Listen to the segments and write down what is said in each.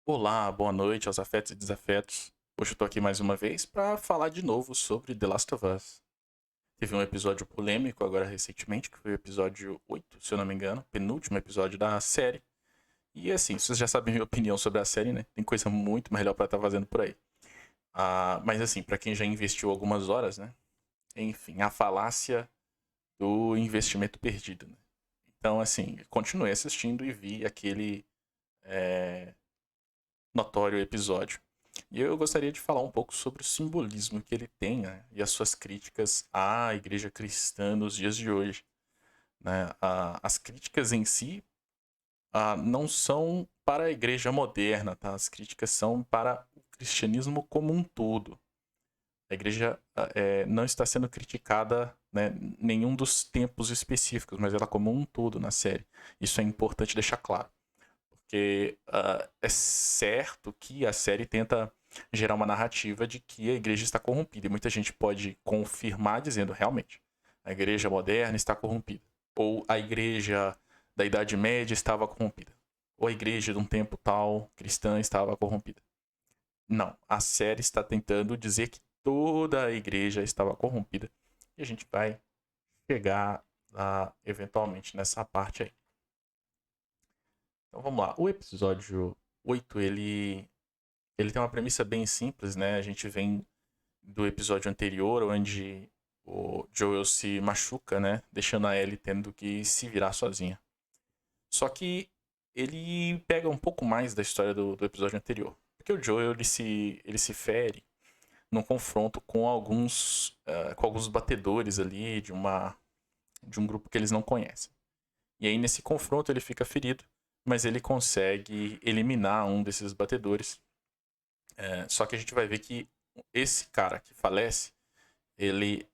Olá, boa noite aos afetos e desafetos. Hoje eu tô aqui mais uma vez para falar de novo sobre The Last of Us. Teve um episódio polêmico agora recentemente, que foi o episódio 8, se eu não me engano, penúltimo episódio da série. E assim, vocês já sabem minha opinião sobre a série, né? Tem coisa muito melhor para estar fazendo por aí. Mas assim, para quem já investiu algumas horas, né? Enfim, a falácia do investimento perdido, né? Então, assim, continuei assistindo e vi aquele notório episódio. E eu gostaria de falar um pouco sobre o simbolismo que ele tem, né, e as suas críticas à igreja cristã nos dias de hoje. Né? As críticas em si não são para a igreja moderna, tá? As críticas são para o cristianismo como um todo. A igreja não está sendo criticada, né, nenhum dos tempos específicos, mas ela como um todo na série. Isso é importante deixar claro. Porque é certo que a série tenta gerar uma narrativa de que a igreja está corrompida. E muita gente pode confirmar dizendo, realmente, a igreja moderna está corrompida. Ou a igreja da Idade Média estava corrompida. Ou a igreja de um tempo tal cristã estava corrompida. Não, a série está tentando dizer que toda a igreja estava corrompida. E a gente vai chegar eventualmente nessa parte aí. Então vamos lá. O episódio 8 ele tem uma premissa bem simples, né? A gente vem do episódio anterior, onde o Joel se machuca, né? Deixando a Ellie tendo que se virar sozinha. Só que ele pega um pouco mais da história do episódio anterior. Porque o Joel ele se fere num confronto com alguns batedores ali de um grupo que eles não conhecem. E aí, nesse confronto, ele fica ferido, mas ele consegue eliminar um desses batedores. Só que a gente vai ver que esse cara que falece, ele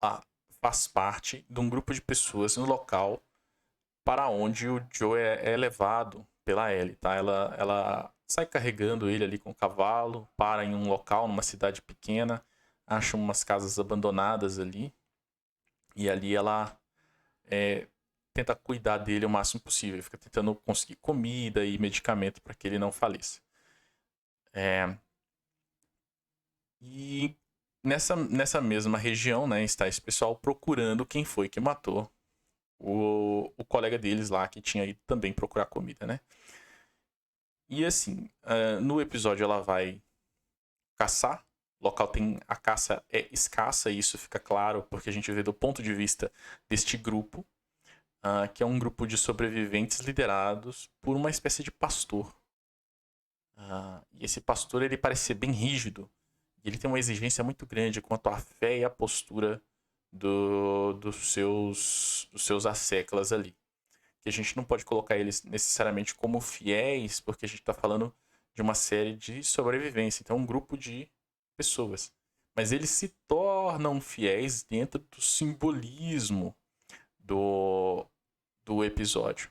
ah, faz parte de um grupo de pessoas no local para onde o Joe é levado pela Ellie, tá? Ela sai carregando ele ali com o cavalo, para em um local, numa cidade pequena, acha umas casas abandonadas ali, e ali ela é, tenta cuidar dele o máximo possível, fica tentando conseguir comida e medicamento para que ele não faleça. É, e nessa mesma região, né, está esse pessoal procurando quem foi que matou o colega deles lá que tinha ido também procurar comida, né? E assim, no episódio ela vai caçar. O local tem. A caça é escassa, e isso fica claro porque a gente vê do ponto de vista deste grupo, que é um grupo de sobreviventes liderados por uma espécie de pastor. E esse pastor ele parece ser bem rígido. Ele tem uma exigência muito grande quanto à fé e à postura dos seus asseclas ali. Que a gente não pode colocar eles necessariamente como fiéis, porque a gente está falando de uma série de sobrevivência. Então, é um grupo de pessoas. Mas eles se tornam fiéis dentro do simbolismo do, do episódio.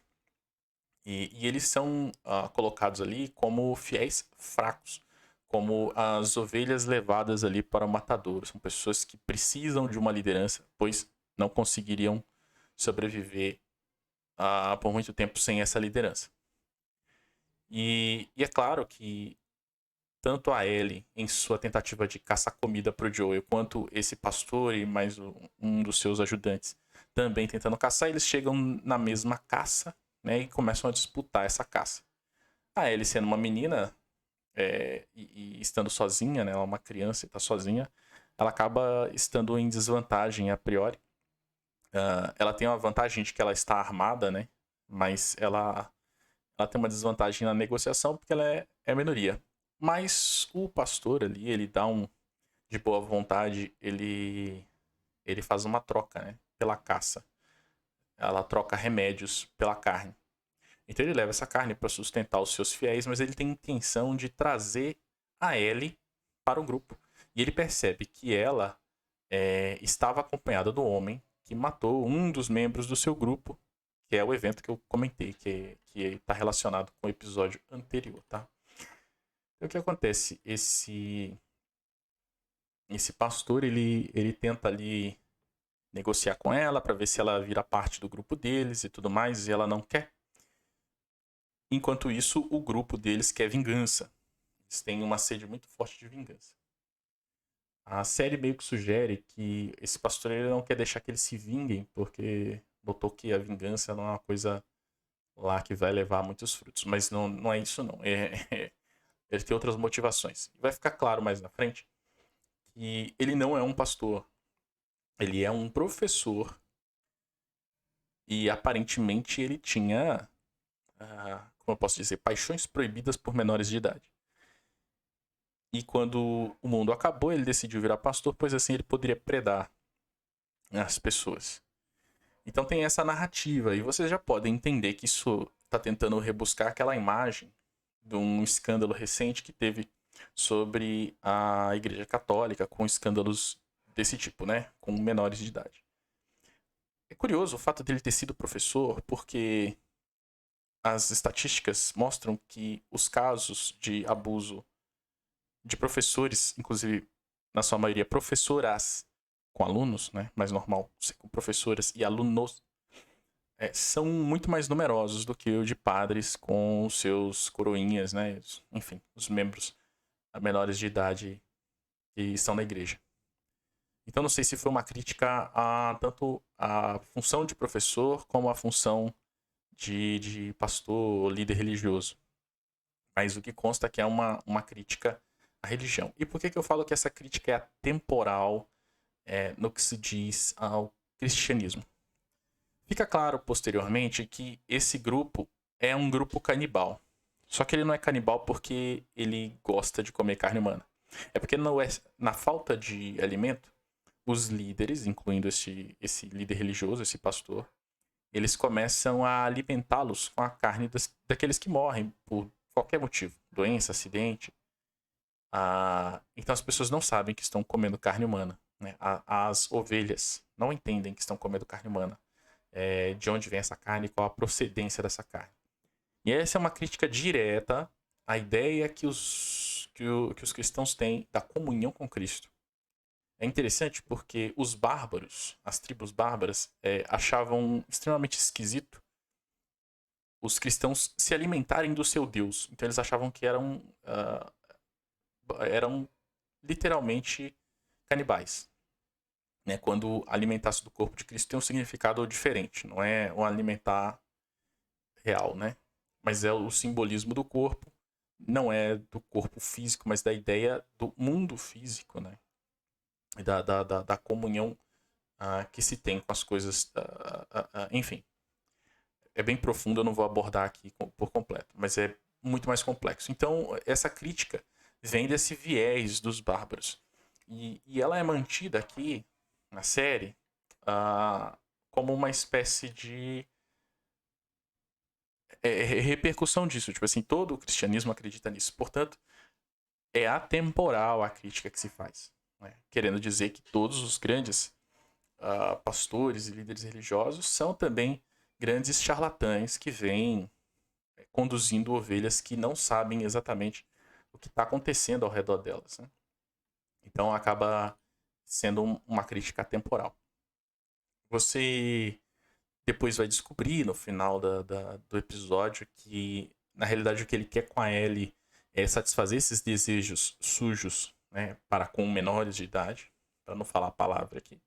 E eles são colocados ali como fiéis fracos, como as ovelhas levadas ali para o matadouro. São pessoas que precisam de uma liderança, pois não conseguiriam sobreviver por muito tempo sem essa liderança. E é claro que tanto a Ellie, em sua tentativa de caçar comida para o Joel, quanto esse pastor e mais um dos seus ajudantes também tentando caçar, eles chegam na mesma caça, né, e começam a disputar essa caça. A Ellie, sendo uma menina e estando sozinha, né, ela é uma criança e está sozinha, ela acaba estando em desvantagem a priori. Ela tem uma vantagem de que ela está armada, né, mas ela tem uma desvantagem na negociação porque ela é minoria. Mas o pastor ali, ele dá de boa vontade, ele faz uma troca, né? Pela caça. Ela troca remédios pela carne. Então ele leva essa carne para sustentar os seus fiéis, mas ele tem intenção de trazer a Ellie para o grupo. E ele percebe que ela estava acompanhada do homem que matou um dos membros do seu grupo, que é o evento que eu comentei, que está relacionado com o episódio anterior, tá? Então, o que acontece? Esse pastor, ele tenta ali negociar com ela para ver se ela vira parte do grupo deles e tudo mais, e ela não quer. Enquanto isso, o grupo deles quer vingança. Eles têm uma sede muito forte de vingança. A série meio que sugere que esse pastor ele não quer deixar que eles se vinguem, porque notou que a vingança não é uma coisa lá que vai levar a muitos frutos. Mas não é isso, não. Ele tem outras motivações. Vai ficar claro mais na frente que ele não é um pastor. Ele é um professor. E aparentemente ele tinha, como eu posso dizer, paixões proibidas por menores de idade. E quando o mundo acabou, ele decidiu virar pastor, pois assim ele poderia predar as pessoas. Então tem essa narrativa, e vocês já podem entender que isso está tentando rebuscar aquela imagem de um escândalo recente que teve sobre a Igreja Católica, com escândalos desse tipo, né? Com menores de idade. É curioso o fato dele ter sido professor, porque as estatísticas mostram que os casos de abuso de professores, inclusive na sua maioria professoras com alunos, né, mais normal ser com professoras e alunos, são muito mais numerosos do que o de padres com os seus coroinhas, né, enfim, os membros menores de idade que estão na igreja. Então não sei se foi uma crítica a tanto a função de professor como a função de pastor, líder religioso. Mas o que consta é que é uma crítica à religião. E por que eu falo que essa crítica é atemporal no que se diz ao cristianismo? Fica claro posteriormente que esse grupo é um grupo canibal. Só que ele não é canibal porque ele gosta de comer carne humana. É porque na falta de alimento, os líderes, incluindo esse líder religioso, esse pastor, eles começam a alimentá-los com a carne daqueles que morrem por qualquer motivo. Doença, acidente. Então as pessoas não sabem que estão comendo carne humana. Né? As ovelhas não entendem que estão comendo carne humana. De onde vem essa carne e qual a procedência dessa carne. E essa é uma crítica direta à ideia que os cristãos têm da comunhão com Cristo. É interessante porque os bárbaros, as tribos bárbaras, achavam extremamente esquisito os cristãos se alimentarem do seu Deus. Então eles achavam que eram literalmente canibais. Né? Quando alimentasse do corpo de Cristo tem um significado diferente. Não é um alimentar real, né? Mas é o simbolismo do corpo. Não é do corpo físico, mas da ideia do mundo físico, né? Da comunhão que se tem com as coisas. Enfim, é bem profundo, eu não vou abordar aqui por completo, mas é muito mais complexo. Então, essa crítica vem desse viés dos bárbaros. E ela é mantida aqui, na série, como uma espécie de repercussão disso. Tipo assim, todo o cristianismo acredita nisso. Portanto, é atemporal a crítica que se faz. Né? Querendo dizer que todos os grandes pastores e líderes religiosos são também grandes charlatães que vêm conduzindo ovelhas que não sabem exatamente o que está acontecendo ao redor delas. Né? Então acaba sendo uma crítica temporal. Você depois vai descobrir no final do episódio que na realidade o que ele quer com a Ellie é satisfazer esses desejos sujos, né, para com menores de idade, para não falar a palavra aqui.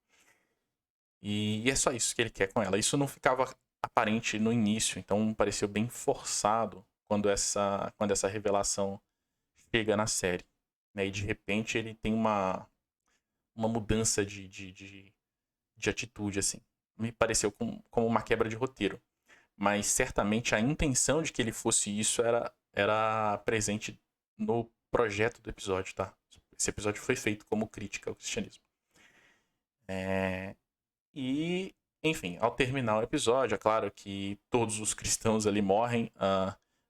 E é só isso que ele quer com ela. Isso não ficava aparente no início, então pareceu bem forçado quando essa revelação chega na série. Né? E de repente ele tem uma mudança de atitude, assim. Me pareceu como uma quebra de roteiro. Mas certamente a intenção de que ele fosse isso era presente no projeto do episódio, tá? Esse episódio foi feito como crítica ao cristianismo. E, enfim, ao terminar o episódio, é claro que todos os cristãos ali morrem.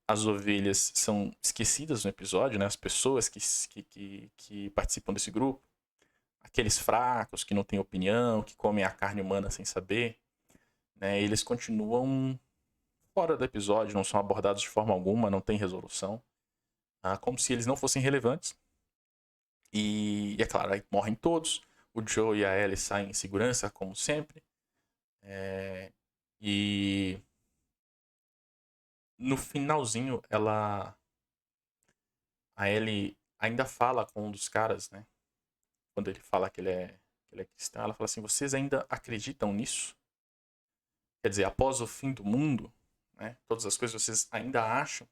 As ovelhas são esquecidas no episódio, né? As pessoas que participam desse grupo. Aqueles fracos que não têm opinião, que comem a carne humana sem saber. Né? Eles continuam fora do episódio, não são abordados de forma alguma, não tem resolução. Como se eles não fossem relevantes. E é claro, aí morrem todos. O Joe e a Ellie saem em segurança, como sempre. E no finalzinho, a Ellie ainda fala com um dos caras, né? Quando ele fala que ele é cristão, ela fala assim: vocês ainda acreditam nisso? Quer dizer, após o fim do mundo, né? Todas as coisas, vocês ainda acham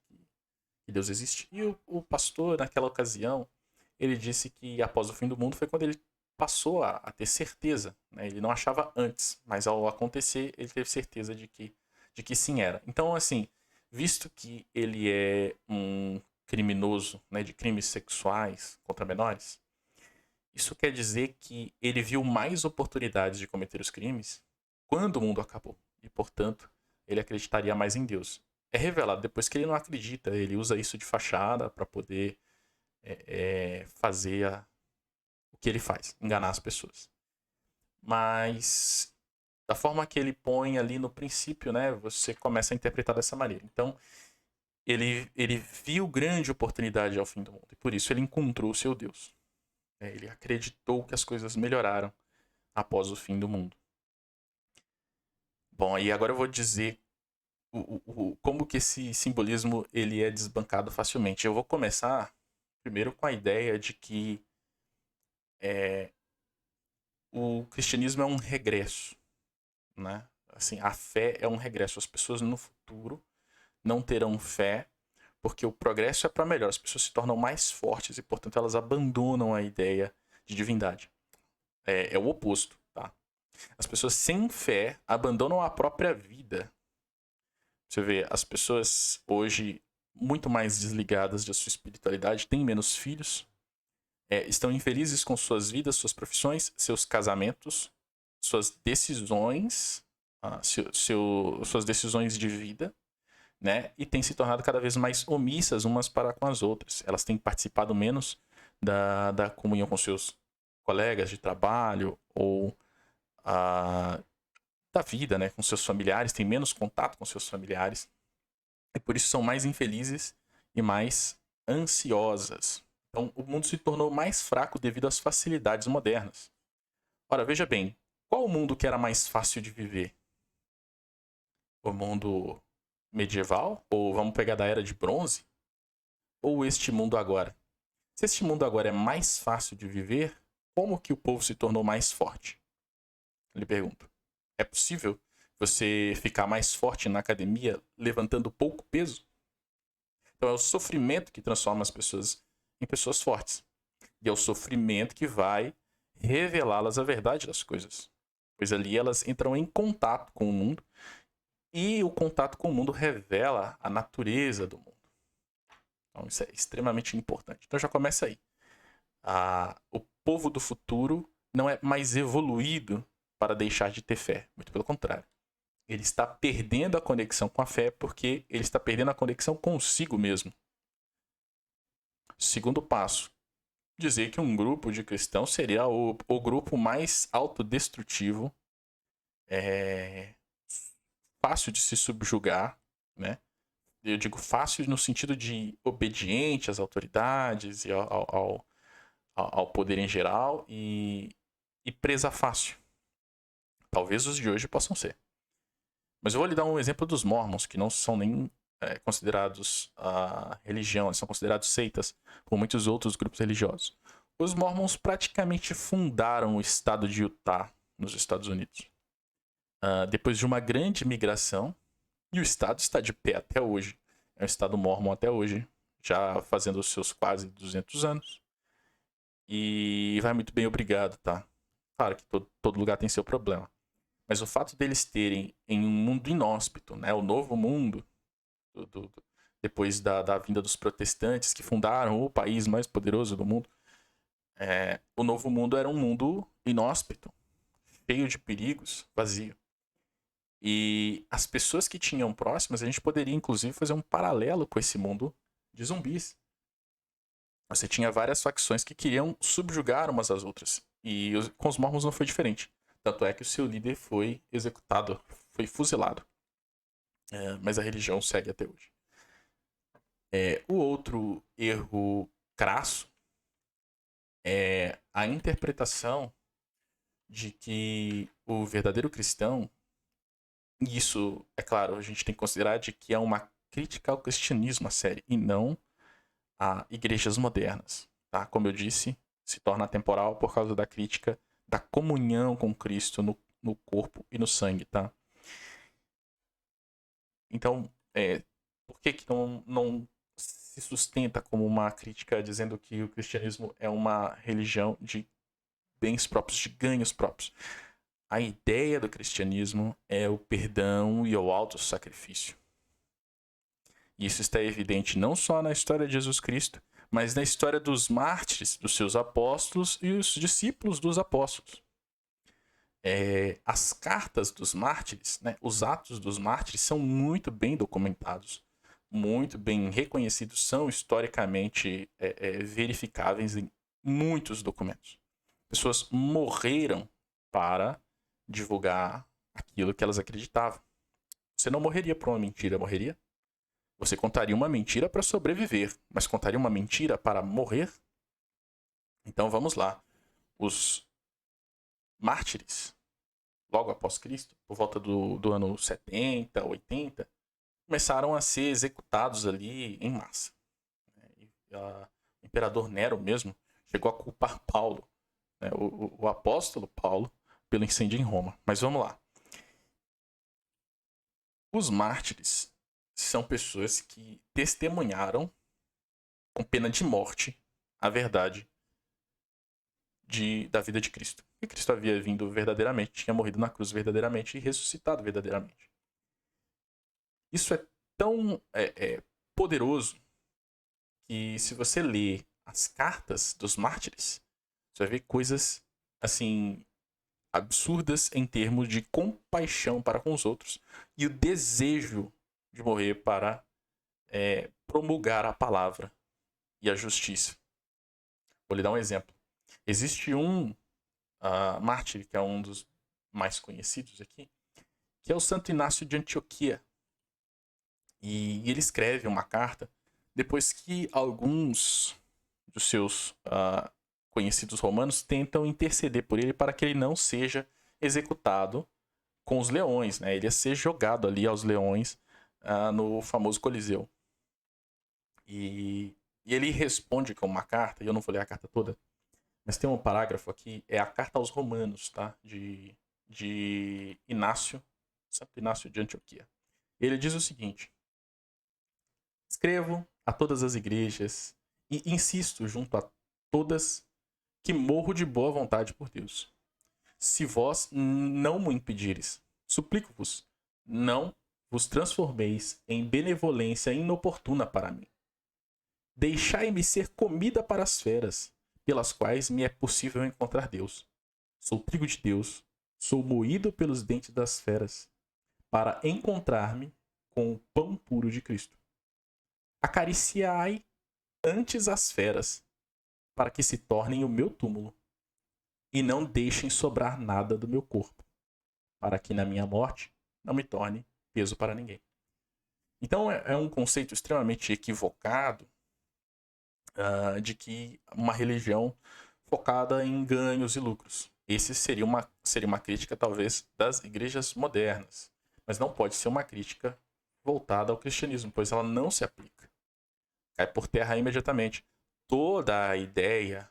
que Deus existe? E o pastor, naquela ocasião, ele disse que após o fim do mundo foi quando ele passou a ter certeza, né? Ele não achava antes, mas ao acontecer, ele teve certeza de que sim era. Então, assim, visto que ele é um criminoso, né, de crimes sexuais contra menores, isso quer dizer que ele viu mais oportunidades de cometer os crimes quando o mundo acabou. E, portanto, ele acreditaria mais em Deus. É revelado depois que ele não acredita, ele usa isso de fachada para poder fazer o que ele faz, enganar as pessoas. Mas da forma que ele põe ali no princípio, né, você começa a interpretar dessa maneira. Então, ele viu grande oportunidade ao fim do mundo e por isso ele encontrou o seu Deus. Ele acreditou que as coisas melhoraram após o fim do mundo. Bom, aí agora eu vou dizer como que esse simbolismo ele é desbancado facilmente. Eu vou começar primeiro com a ideia de que é, o cristianismo é um regresso, né? Assim, a fé é um regresso. As pessoas no futuro não terão fé porque o progresso é para melhor. As pessoas se tornam mais fortes e, portanto, elas abandonam a ideia de divindade. É o oposto, tá? As pessoas sem fé abandonam a própria vida. Você vê, as pessoas hoje muito mais desligadas da sua espiritualidade, têm menos filhos, estão infelizes com suas vidas, suas profissões, seus casamentos, suas decisões, suas decisões de vida, né? E têm se tornado cada vez mais omissas umas para com as outras. Elas têm participado menos da comunhão com seus colegas de trabalho ou da vida, né? Com seus familiares, têm menos contato com seus familiares. E por isso são mais infelizes e mais ansiosas. Então, o mundo se tornou mais fraco devido às facilidades modernas. Ora, veja bem, qual o mundo que era mais fácil de viver? O mundo medieval? Ou vamos pegar da Era de Bronze? Ou este mundo agora? Se este mundo agora é mais fácil de viver, como que o povo se tornou mais forte? Lhe pergunto. É possível você ficar mais forte na academia levantando pouco peso? Então é o sofrimento que transforma as pessoas em pessoas fortes. E é o sofrimento que vai revelá-las a verdade das coisas. Pois ali elas entram em contato com o mundo e o contato com o mundo revela a natureza do mundo. Então isso é extremamente importante. Então já começa aí. O povo do futuro não é mais evoluído para deixar de ter fé. Muito pelo contrário. Ele está perdendo a conexão com a fé porque ele está perdendo a conexão consigo mesmo. Segundo passo, dizer que um grupo de cristãos seria o grupo mais autodestrutivo, fácil de se subjugar, né? Eu digo fácil no sentido de obediente às autoridades e ao poder em geral e presa fácil. Talvez os de hoje possam ser. Mas eu vou lhe dar um exemplo dos Mormons, que não são nem considerados religião, eles são considerados seitas por muitos outros grupos religiosos. Os Mormons praticamente fundaram o estado de Utah, nos Estados Unidos. Depois de uma grande migração, e o estado está de pé até hoje. É um estado mormon até hoje, já fazendo os seus quase 200 anos. E vai muito bem, obrigado, tá? Claro que todo lugar tem seu problema. Mas o fato deles terem em um mundo inóspito, né, o novo mundo, depois da vinda dos protestantes que fundaram o país mais poderoso do mundo, o novo mundo era um mundo inóspito, cheio de perigos, vazio. E as pessoas que tinham próximas, a gente poderia inclusive fazer um paralelo com esse mundo de zumbis. Você tinha várias facções que queriam subjugar umas às outras. E com os Mormons não foi diferente. Tanto é que o seu líder foi executado, foi fuzilado. Mas a religião segue até hoje. O outro erro crasso é a interpretação de que o verdadeiro cristão, e isso, é claro, a gente tem que considerar de que é uma crítica ao cristianismo a série e não a igrejas modernas, tá? Como eu disse, se torna atemporal por causa da crítica da comunhão com Cristo no corpo e no sangue, tá? Então, por que não se sustenta como uma crítica dizendo que o cristianismo é uma religião de bens próprios, de ganhos próprios? A ideia do cristianismo é o perdão e o autossacrifício. Isso está evidente não só na história de Jesus Cristo, mas na história dos mártires, dos seus apóstolos e os discípulos dos apóstolos. As cartas dos mártires, né, os atos dos mártires são muito bem documentados, muito bem reconhecidos, são historicamente verificáveis em muitos documentos. Pessoas morreram para divulgar aquilo que elas acreditavam. Você não morreria por uma mentira, morreria? Você contaria uma mentira para sobreviver, mas contaria uma mentira para morrer? Então vamos lá. Os mártires, logo após Cristo, por volta do ano 70, 80, começaram a ser executados ali em massa. O imperador Nero mesmo chegou a culpar Paulo, né, o apóstolo Paulo, pelo incêndio em Roma. Mas vamos lá. Os mártires são pessoas que testemunharam, com pena de morte, a verdade da vida de Cristo. Que Cristo havia vindo verdadeiramente, tinha morrido na cruz verdadeiramente e ressuscitado verdadeiramente. Isso é tão poderoso que, se você ler as cartas dos mártires, você vai ver coisas assim absurdas em termos de compaixão para com os outros e o desejo de morrer para promulgar a palavra e a justiça. Vou lhe dar um exemplo. Existe um mártir, que é um dos mais conhecidos aqui, que é o Santo Inácio de Antioquia. E ele escreve uma carta depois que alguns dos seus conhecidos romanos tentam interceder por ele para que ele não seja executado com os leões, né? Ele ia ser jogado ali aos leões no famoso Coliseu. E ele responde com uma carta, e eu não vou ler a carta toda, mas tem um parágrafo aqui, é a carta aos romanos, tá? De Inácio, Santo Inácio de Antioquia. Ele diz o seguinte: escrevo a todas as igrejas e insisto junto a todas que morro de boa vontade por Deus. Se vós não me impedires, suplico-vos, não vos transformeis em benevolência inoportuna para mim. Deixai-me ser comida para as feras, pelas quais me é possível encontrar Deus. Sou trigo de Deus, sou moído pelos dentes das feras, para encontrar-me com o pão puro de Cristo. Acariciai antes as feras, para que se tornem o meu túmulo, e não deixem sobrar nada do meu corpo, para que na minha morte não me torne peso para ninguém. Então é um conceito extremamente equivocado de que uma religião focada em ganhos e lucros. Esse seria uma crítica, talvez, das igrejas modernas, mas não pode ser uma crítica voltada ao cristianismo, pois ela não se aplica. Cai por terra imediatamente. Toda a ideia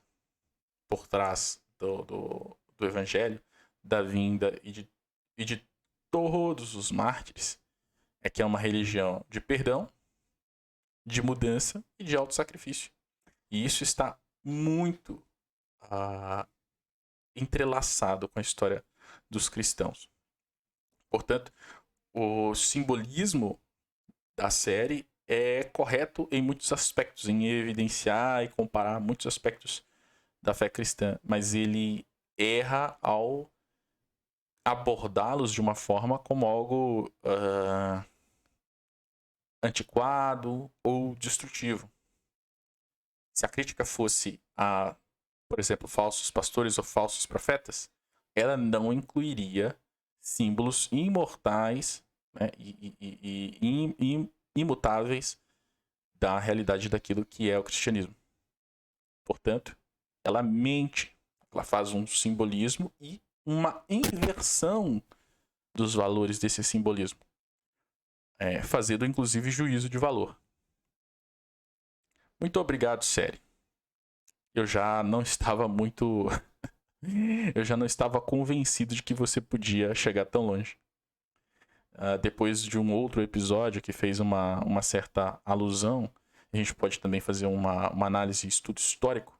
por trás do evangelho, da vinda e de todos os mártires, é que é uma religião de perdão, de mudança e de autossacrifício. E isso está muito entrelaçado com a história dos cristãos. Portanto, o simbolismo da série é correto em muitos aspectos, em evidenciar e comparar muitos aspectos da fé cristã, mas ele erra ao abordá-los de uma forma como algo antiquado ou destrutivo. Se a crítica fosse a, por exemplo, falsos pastores ou falsos profetas, ela não incluiria símbolos imortais, né, e imutáveis da realidade daquilo que é o cristianismo. Portanto, ela mente, ela faz um simbolismo e uma inversão dos valores desse simbolismo. fazendo inclusive juízo de valor. Muito obrigado, série. Eu já não estava muito. Eu já não estava convencido de que você podia chegar tão longe. Depois de um outro episódio que fez uma certa alusão, a gente pode também fazer uma análise e estudo histórico.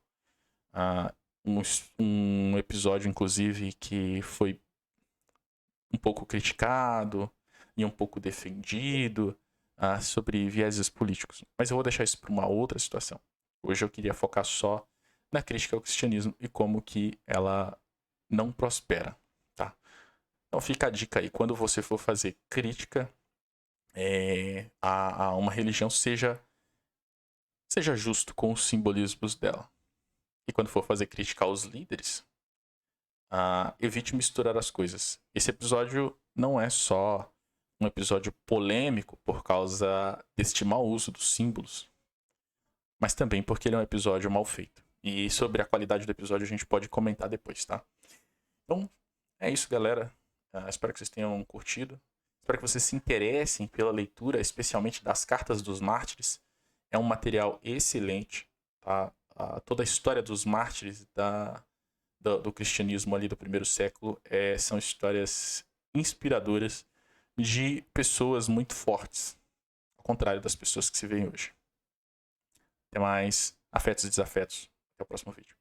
Um episódio, inclusive, que foi um pouco criticado e um pouco defendido sobre vieses políticos. Mas eu vou deixar isso para uma outra situação. Hoje eu queria focar só na crítica ao cristianismo e como que ela não prospera, tá? Então fica a dica aí, quando você for fazer crítica a uma religião, seja justo com os simbolismos dela. E quando for fazer crítica aos líderes, evite misturar as coisas. Esse episódio não é só um episódio polêmico por causa deste mau uso dos símbolos, mas também porque ele é um episódio mal feito. E sobre a qualidade do episódio a gente pode comentar depois, tá? Então, é isso, galera. Espero que vocês tenham curtido. Espero que vocês se interessem pela leitura, especialmente das Cartas dos Mártires. É um material excelente, tá? Toda a história dos mártires do cristianismo ali do primeiro século são histórias inspiradoras de pessoas muito fortes, ao contrário das pessoas que se veem hoje. Até mais. Afetos e desafetos. Até o próximo vídeo.